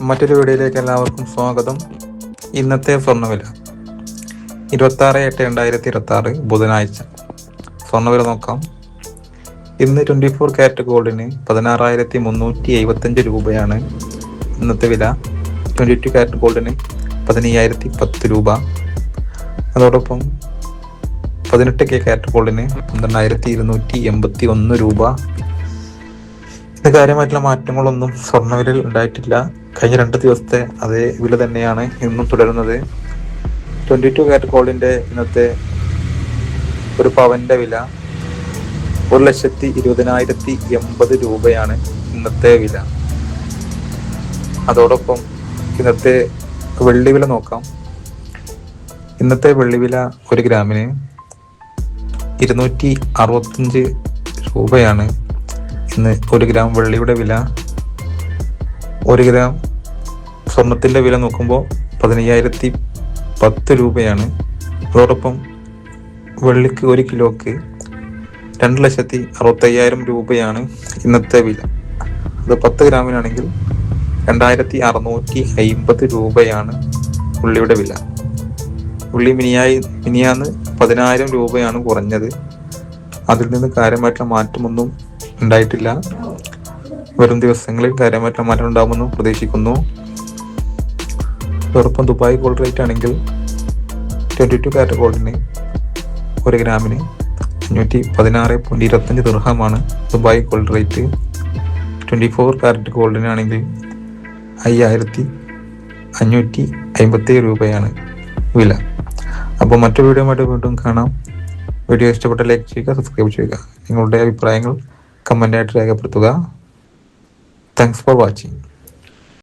മറ്റൊരു വീഡിയോയിലേക്ക് എല്ലാവർക്കും സ്വാഗതം. ഇന്നത്തെ സ്വർണ്ണവില 26/8/2026 ബുധനാഴ്ച. സ്വർണ്ണവില നോക്കാം. ഇന്ന് 24 കാരറ്റ് ഗോൾഡിന് 16,375 രൂപയാണ് ഇന്നത്തെ വില. 22 കാരറ്റ് ഗോൾഡിന് 15,010 രൂപ. അതോടൊപ്പം 18 കാരറ്റ് ഗോൾഡിന് 12,281 രൂപ. ഇത് കാര്യമായിട്ടുള്ള മാറ്റങ്ങളൊന്നും സ്വർണ്ണവിലയിൽ ഉണ്ടായിട്ടില്ല. കഴിഞ്ഞ 2 ദിവസത്തെ അതേ വില തന്നെയാണ് ഇന്നും തുടരുന്നത്. 22 കാരറ്റ് ഗോൾഡിന്റെ ഇന്നത്തെ ഒരു പവന്റെ വില 1,20,080 രൂപയാണ് ഇന്നത്തെ വില. അതോടൊപ്പം ഇന്നത്തെ വെള്ളി വില നോക്കാം. ഇന്നത്തെ വെള്ളി വില 1 ഗ്രാമിന് 265 രൂപയാണ്. ഇന്ന് 1 ഗ്രാം വെള്ളിയുടെ വില. 1 ഗ്രാം സ്വർണത്തിന്റെ വില നോക്കുമ്പോൾ 15,010 രൂപയാണ്. അതോടൊപ്പം വെള്ളിക്ക് 1 കിലോക്ക് 2,65,000 രൂപയാണ് ഇന്നത്തെ വില. അത് 10 ഗ്രാമിനാണെങ്കിൽ 2,650 രൂപയാണ് ഉള്ളിയുടെ വില. ഉള്ളി മിനിയാന്ന് 10,000 രൂപയാണ് കുറഞ്ഞത്. അതിൽ നിന്ന് കാര്യമായിട്ടുള്ള മാറ്റമൊന്നും ഉണ്ടായിട്ടില്ല. വരും ദിവസങ്ങളിൽ കാര്യമായിട്ടുള്ള മാറ്റം ഉണ്ടാകുമെന്ന് പ്രതീക്ഷിക്കുന്നു. അതോടൊപ്പം ദുബായ് ഗോൾഡ് റേറ്റ് ആണെങ്കിൽ 22 കാരറ്റ് ഗോൾഡിന് 1 ഗ്രാമിന് 516.25 ദിർഹമാണ് ദുബായ് ഗോൾഡ് റേറ്റ്. 24 കാരറ്റ് ഗോൾഡിനാണെങ്കിൽ 5,557 രൂപയാണ് വില. അപ്പോൾ മറ്റു വീഡിയോയുമായിട്ട് വീണ്ടും കാണാം. വീഡിയോ ഇഷ്ടപ്പെട്ട ലൈക്ക് ചെയ്യുക, സബ്സ്ക്രൈബ് ചെയ്യുക. നിങ്ങളുടെ അഭിപ്രായങ്ങൾ കമൻ്റായിട്ട് രേഖപ്പെടുത്തുക. Thanks for watching.